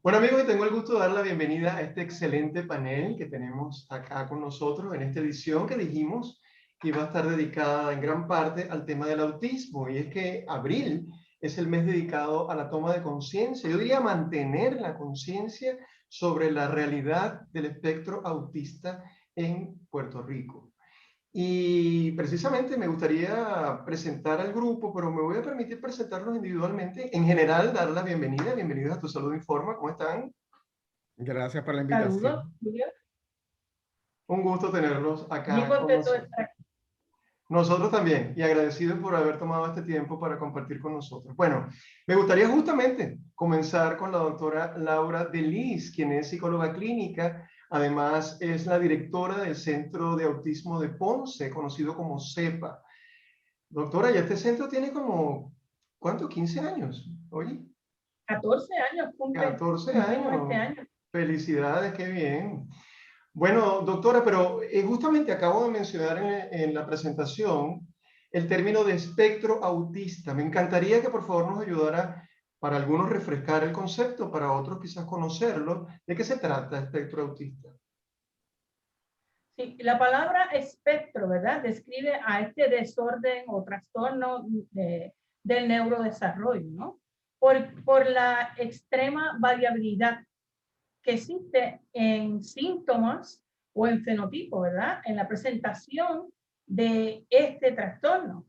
Bueno amigos, tengo el gusto de dar la bienvenida a este excelente panel que tenemos acá con nosotros en esta edición que dijimos que iba a estar dedicada en gran parte al tema del autismo. Y es que abril es el mes dedicado a la toma de conciencia, yo diría mantener la conciencia sobre la realidad del espectro autista en Puerto Rico. Y precisamente me gustaría presentar al grupo, pero me voy a permitir presentarlos individualmente. En general, dar la bienvenida. Bienvenidos a Tu Salud Informa. ¿Cómo están? Gracias por la Saludos, invitación. Julio. Un gusto tenerlos Bien acá con contento de nosotros. estar aquí. Nosotros también, y agradecidos por haber tomado este tiempo para compartir con nosotros. Bueno, me gustaría justamente comenzar con la doctora Laura Delis, quien es psicóloga clínica, además es la directora del Centro de Autismo de Ponce, conocido como CEPA. Doctora, ya este centro tiene como, ¿cuánto? 15 años, oye. 14 años 14 cumplimos este años. año. Felicidades, qué bien. Bueno, doctora, pero justamente acabo de mencionar en la presentación el término de espectro autista. Me encantaría que por favor nos ayudara para algunos refrescar el concepto, para otros quizás conocerlo. ¿De qué se trata espectro autista? Sí, la palabra espectro, ¿verdad? Describe a este desorden o trastorno del neurodesarrollo, ¿no? Por la extrema variabilidad que existe en síntomas o en fenotipo, ¿verdad? En la presentación de este trastorno.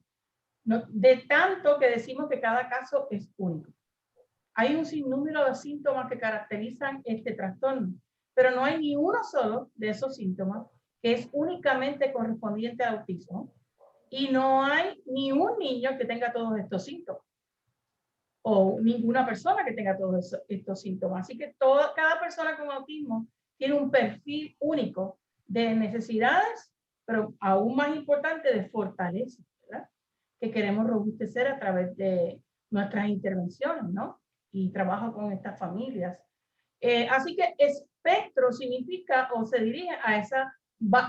¿No? De tanto que decimos que cada caso es único. Hay un sinnúmero de síntomas que caracterizan este trastorno, pero no hay ni uno solo de esos síntomas que es únicamente correspondiente al autismo y no hay ni un niño que tenga todos estos síntomas o ninguna persona que tenga todos estos síntomas. Así que cada persona con autismo tiene un perfil único de necesidades, pero aún más importante de fortaleza, ¿verdad? Que queremos robustecer a través de nuestras intervenciones, ¿no? Y trabajo con estas familias. Así que espectro significa o se dirige a esa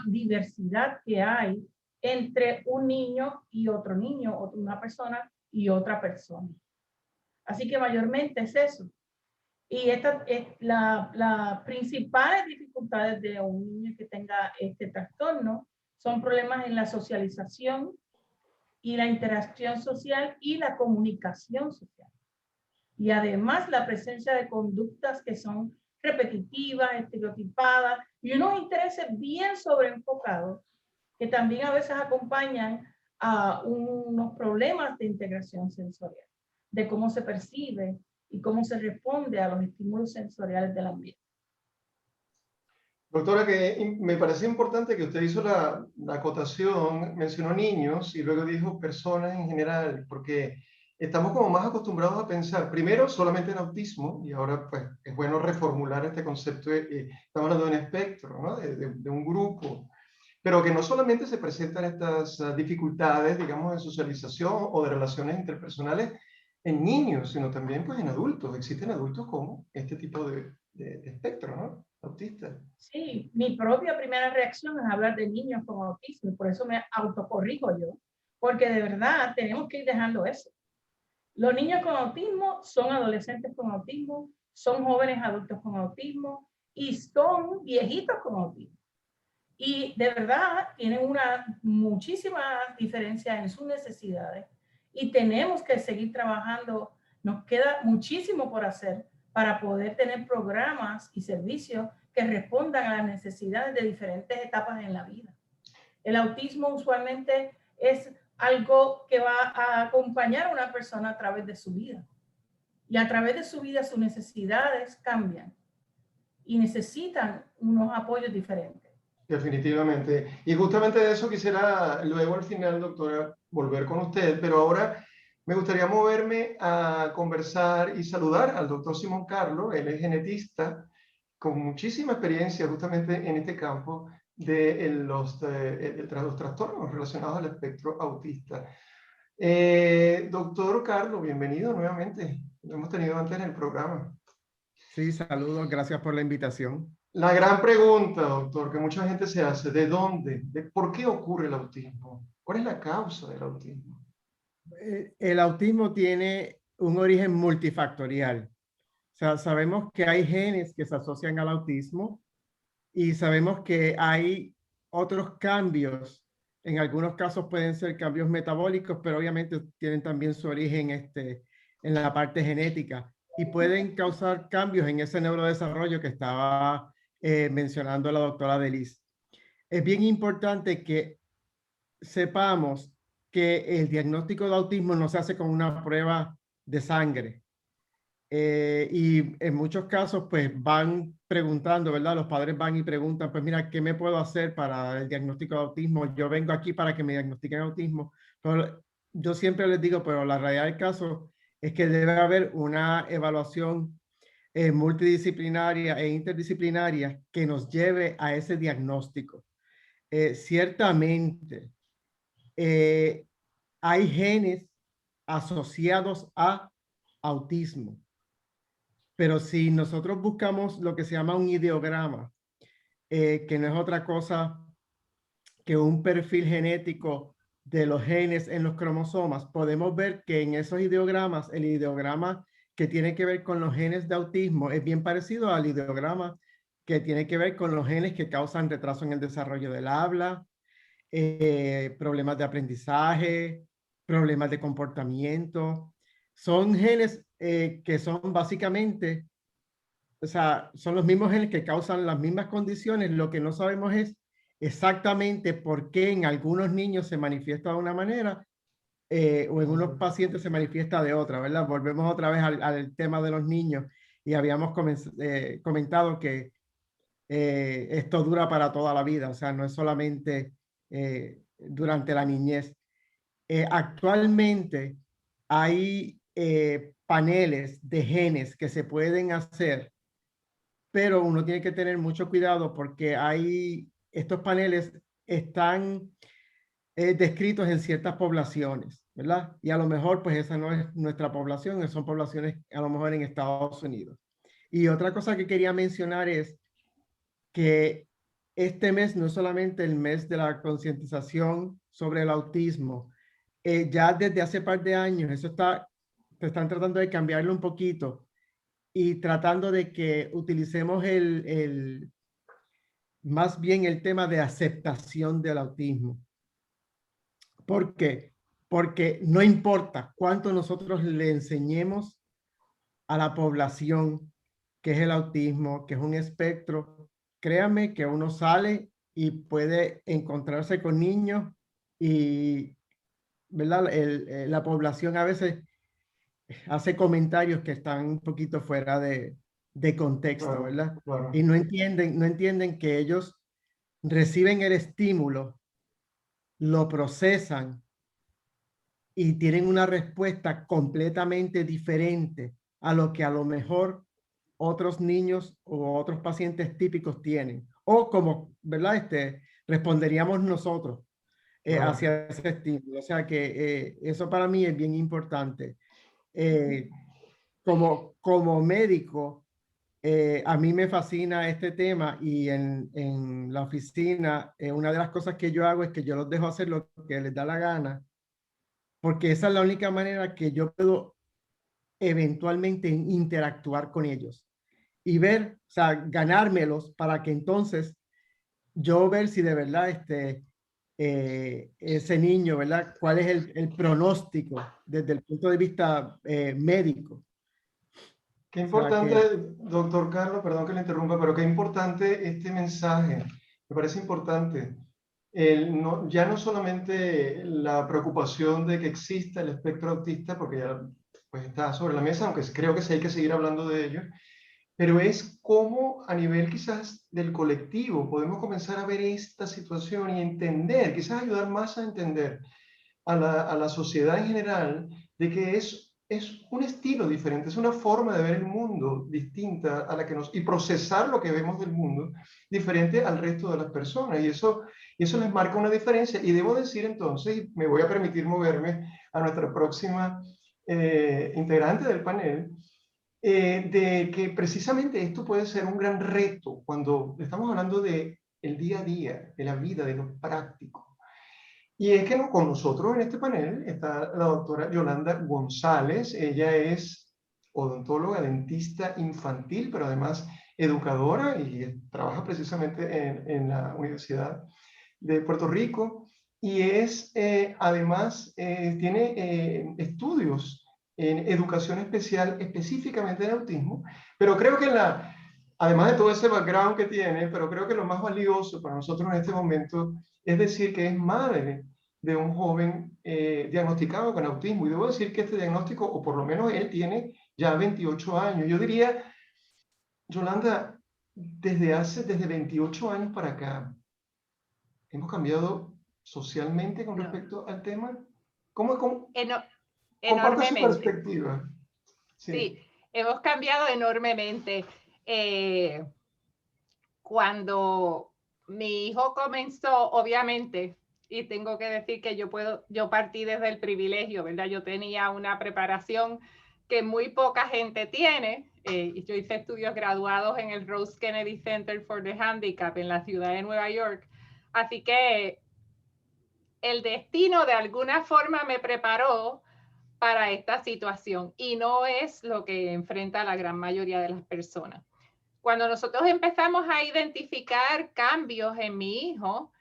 diversidad que hay entre un niño y otro niño, o una persona y otra persona. Así que mayormente es eso. Y esta es las principales dificultades de un niño que tenga este trastorno son problemas en la socialización y la interacción social y la comunicación social. Y además la presencia de conductas que son repetitivas, estereotipadas y unos intereses bien sobreenfocados que también a veces acompañan a unos problemas de integración sensorial, de cómo se percibe y cómo se responde a los estímulos sensoriales del ambiente. Doctora, que me parece importante que usted hizo la acotación, mencionó niños y luego dijo personas en general, porque estamos como más acostumbrados a pensar primero solamente en autismo y ahora pues es bueno reformular este concepto, estamos hablando de un espectro, ¿no? De un grupo, pero que no solamente se presentan estas dificultades, digamos, de socialización o de relaciones interpersonales en niños, sino también pues en adultos. Existen adultos con este tipo de espectro, ¿no? Autista. Sí, mi propia primera reacción es hablar de niños con autismo y por eso me autocorrijo yo, porque de verdad tenemos que ir dejando eso. Los niños con autismo son adolescentes con autismo, son jóvenes adultos con autismo y son viejitos con autismo. Y de verdad tienen muchísimas diferencias en sus necesidades y tenemos que seguir trabajando. Nos queda muchísimo por hacer para poder tener programas y servicios que respondan a las necesidades de diferentes etapas en la vida. El autismo usualmente es algo que va a acompañar a una persona a través de su vida. Y a través de su vida sus necesidades cambian y necesitan unos apoyos diferentes. Definitivamente. Y justamente de eso quisiera luego al final, doctora, volver con usted, pero ahora me gustaría moverme a conversar y saludar al doctor Simón Carlo. Él es genetista con muchísima experiencia justamente en este campo de los trastornos relacionados al espectro autista. Doctor Carlo, bienvenido nuevamente. Lo hemos tenido antes en el programa. Sí, saludos, gracias por la invitación. La gran pregunta, doctor, que mucha gente se hace, ¿de dónde? ¿Por qué ocurre el autismo? ¿Cuál es la causa del autismo? El autismo tiene un origen multifactorial. O sea, sabemos que hay genes que se asocian al autismo y sabemos que hay otros cambios. En algunos casos pueden ser cambios metabólicos, pero obviamente tienen también su origen en la parte genética y pueden causar cambios en ese neurodesarrollo que estaba mencionando la doctora Delis. Es bien importante que sepamos que el diagnóstico de autismo no se hace con una prueba de sangre. Y en muchos casos, pues van preguntando, ¿verdad? Los padres van y preguntan, pues mira, ¿qué me puedo hacer para el diagnóstico de autismo? Yo vengo aquí para que me diagnostiquen autismo, pero yo siempre les digo, pero la realidad del caso es que debe haber una evaluación multidisciplinaria e interdisciplinaria que nos lleve a ese diagnóstico. Ciertamente, eh, hay genes asociados a autismo. Pero si nosotros buscamos lo que se llama un ideograma, que no es otra cosa que un perfil genético de los genes en los cromosomas, podemos ver que en esos ideogramas, el ideograma que tiene que ver con los genes de autismo es bien parecido al ideograma que tiene que ver con los genes que causan retraso en el desarrollo del habla, problemas de aprendizaje, problemas de comportamiento. Son genes que son básicamente, o sea, son los mismos genes que causan las mismas condiciones. Lo que no sabemos es exactamente por qué en algunos niños se manifiesta de una manera o en unos pacientes se manifiesta de otra, ¿verdad? Volvemos otra vez al tema de los niños y habíamos comentado que esto dura para toda la vida, o sea, no es solamente durante la niñez. Actualmente hay paneles de genes que se pueden hacer, pero uno tiene que tener mucho cuidado porque estos paneles están descritos en ciertas poblaciones, ¿verdad? Y a lo mejor pues esa no es nuestra población, son poblaciones a lo mejor en Estados Unidos. Y otra cosa que quería mencionar es que este mes no es solamente el mes de la concientización sobre el autismo, ya desde hace par de años se están tratando de cambiarlo un poquito y tratando de que utilicemos más bien el tema de aceptación del autismo. ¿Por qué? Porque no importa cuánto nosotros le enseñemos a la población que es el autismo, que es un espectro, créanme que uno sale y puede encontrarse con niños y, ¿verdad? La población a veces hace comentarios que están un poquito fuera de contexto, Claro, ¿verdad? claro. Y no entienden que ellos reciben el estímulo, lo procesan y tienen una respuesta completamente diferente a lo que a lo mejor otros niños o otros pacientes típicos tienen. O como, ¿verdad? Responderíamos nosotros Claro. hacia ese estímulo. O sea que eso para mí es bien importante. Eh, como médico, a mí me fascina este tema y en la oficina, una de las cosas que yo hago es que yo los dejo hacer lo que les da la gana, porque esa es la única manera que yo puedo eventualmente interactuar con ellos y ver, o sea, ganármelos para que entonces yo ver si de verdad ese niño, ¿verdad? ¿Cuál es el pronóstico desde el punto de vista médico? Qué O sea importante, que doctor Carlos, perdón que le interrumpa, pero qué importante este mensaje. Me parece importante. Ya no solamente la preocupación de que exista el espectro autista, porque ya pues, está sobre la mesa, aunque creo que sí hay que seguir hablando de ello, pero es cómo a nivel quizás del colectivo podemos comenzar a ver esta situación y entender, quizás ayudar más a entender a la sociedad en general de que es un estilo diferente, es una forma de ver el mundo distinta a la que y procesar lo que vemos del mundo diferente al resto de las personas. Y eso les marca una diferencia. Y debo decir entonces, y me voy a permitir moverme a nuestra próxima integrante del panel, de que precisamente esto puede ser un gran reto cuando estamos hablando de el día a día, de la vida, de lo práctico. Y es que con nosotros en este panel está la doctora Yolanda González. Ella es odontóloga, dentista infantil, pero además educadora y trabaja precisamente en la Universidad de Puerto Rico y es, además, tiene estudios en educación especial específicamente en autismo, pero creo que además de todo ese background que tiene, pero creo que lo más valioso para nosotros en este momento es decir que es madre de un joven diagnosticado con autismo. Y debo decir que este diagnóstico, o por lo menos él tiene ya 28 años. Yo diría, Yolanda, desde 28 años para acá, ¿hemos cambiado socialmente con No, respecto al tema? ¿Cómo comparte su enormemente. perspectiva? Sí, hemos cambiado enormemente. Cuando mi hijo comenzó, obviamente, y tengo que decir que yo partí desde el privilegio, ¿verdad? Yo tenía una preparación que muy poca gente tiene. Yo hice estudios graduados en el Rose Kennedy Center for the Handicap en la ciudad de Nueva York. Así que el destino de alguna forma me preparó para esta situación y no es lo que enfrenta la gran mayoría de las personas. Cuando nosotros empezamos a identificar cambios en mi hijo,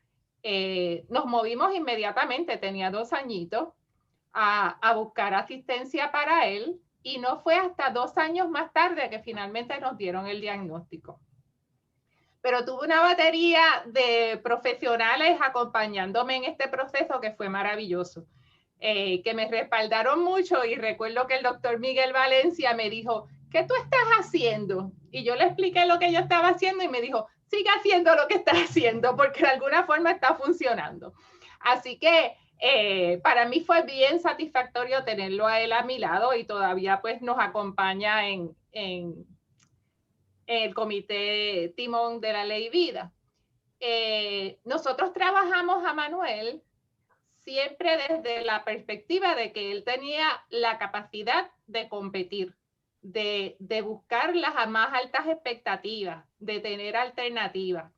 nos movimos inmediatamente, tenía 2 añitos, a buscar asistencia para él y no fue hasta 2 años más tarde que finalmente nos dieron el diagnóstico. Pero tuve una batería de profesionales acompañándome en este proceso que fue maravilloso, que me respaldaron mucho y recuerdo que el doctor Miguel Valencia me dijo, ¿qué tú estás haciendo? Y yo le expliqué lo que yo estaba haciendo y me dijo, sigue haciendo lo que estás haciendo porque de alguna forma está funcionando. Así que para mí fue bien satisfactorio tenerlo a él a mi lado y todavía pues nos acompaña en el comité timón de la ley vida. Nosotros trabajamos a Manuel siempre desde la perspectiva de que él tenía la capacidad de competir, de buscar las más altas expectativas, de tener alternativas.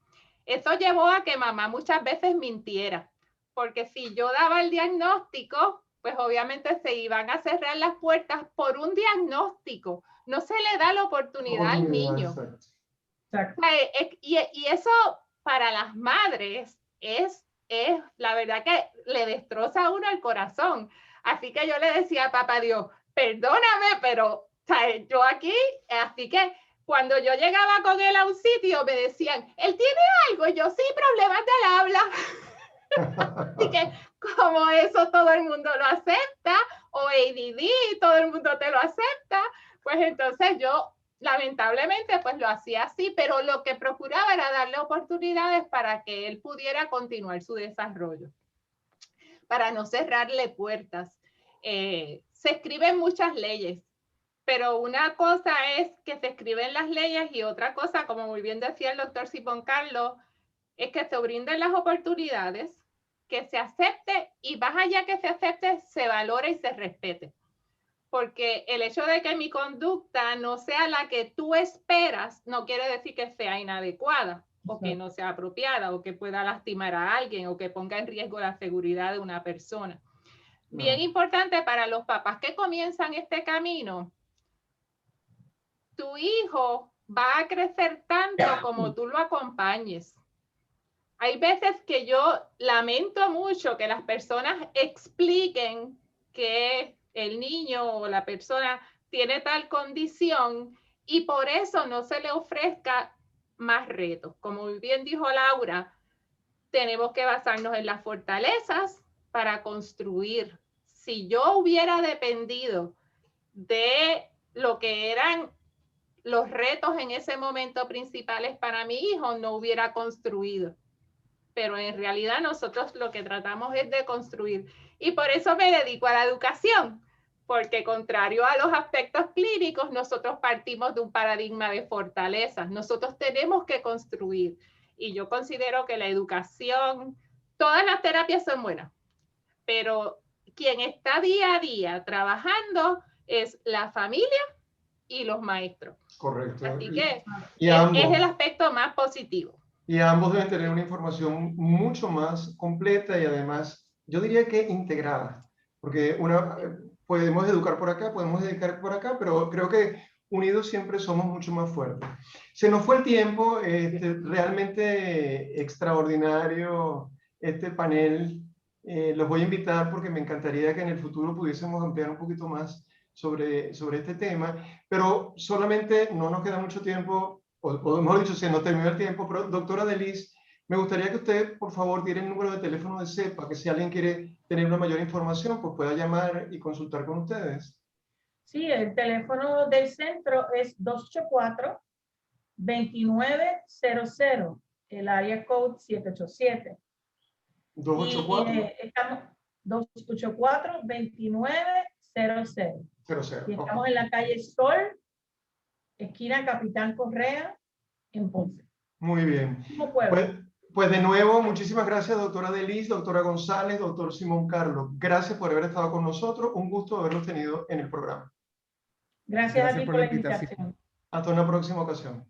Eso llevó a que mamá muchas veces mintiera, porque si yo daba el diagnóstico, pues obviamente se iban a cerrar las puertas por un diagnóstico. No se le da la oportunidad al niño. Exacto. Y eso para las madres es la verdad que le destroza a uno el corazón. Así que yo le decía a papá Dios, perdóname, pero ¿sabes? Yo aquí, así que cuando yo llegaba con él a un sitio me decían, él tiene algo, y yo sí, problemas del habla. Así que como eso todo el mundo lo acepta, o ADD, todo el mundo te lo acepta, pues entonces yo lamentablemente pues lo hacía así, pero lo que procuraba era darle oportunidades para que él pudiera continuar su desarrollo, para no cerrarle puertas. Se escriben muchas leyes, pero una cosa es que se escriben las leyes y otra cosa, como muy bien decía el doctor Simón Carlos, es que se brinden las oportunidades, que se acepte y más allá que se acepte, se valore y se respete. Porque el hecho de que mi conducta no sea la que tú esperas, no quiere decir que sea inadecuada o que no sea apropiada o que pueda lastimar a alguien o que ponga en riesgo la seguridad de una persona. Bien importante para los papás que comienzan este camino, tu hijo va a crecer tanto como tú lo acompañes. Hay veces que yo lamento mucho que las personas expliquen que el niño o la persona tiene tal condición y por eso no se le ofrezca más retos. Como bien dijo Laura, tenemos que basarnos en las fortalezas para construir. Si yo hubiera dependido de lo que eran los retos en ese momento principales para mi hijo, no hubiera construido. Pero en realidad nosotros lo que tratamos es de construir. Y por eso me dedico a la educación, porque contrario a los aspectos clínicos, nosotros partimos de un paradigma de fortalezas. Nosotros tenemos que construir. Y yo considero que la educación, todas las terapias son buenas, pero quien está día a día trabajando es la familia y los maestros. Correcto. Así que es el aspecto más positivo. Y ambos deben tener una información mucho más completa y además, yo diría que integrada, porque podemos educar por acá, podemos dedicar por acá, pero creo que unidos siempre somos mucho más fuertes. Se nos fue el tiempo, realmente extraordinario este panel. Los voy a invitar porque me encantaría que en el futuro pudiésemos ampliar un poquito más sobre este tema, pero solamente no nos queda mucho tiempo, o mejor dicho, se nos terminó el tiempo, pero doctora Delis, me gustaría que usted, por favor, diera el número de teléfono de CEPA, que si alguien quiere tener una mayor información, pues pueda llamar y consultar con ustedes. Sí, el teléfono del centro es 284-2900, el área code 787. 284 Y estamos 284-2900. 00. Y estamos en la calle Sol, esquina Capitán Correa, en Ponce. Muy bien. Mismo pueblo. Pues de nuevo, muchísimas gracias, doctora Delis, doctora González, doctor Simón Carlos. Gracias por haber estado con nosotros. Un gusto haberlos tenido en el programa. Gracias a ti por la invitación. Hasta una próxima ocasión.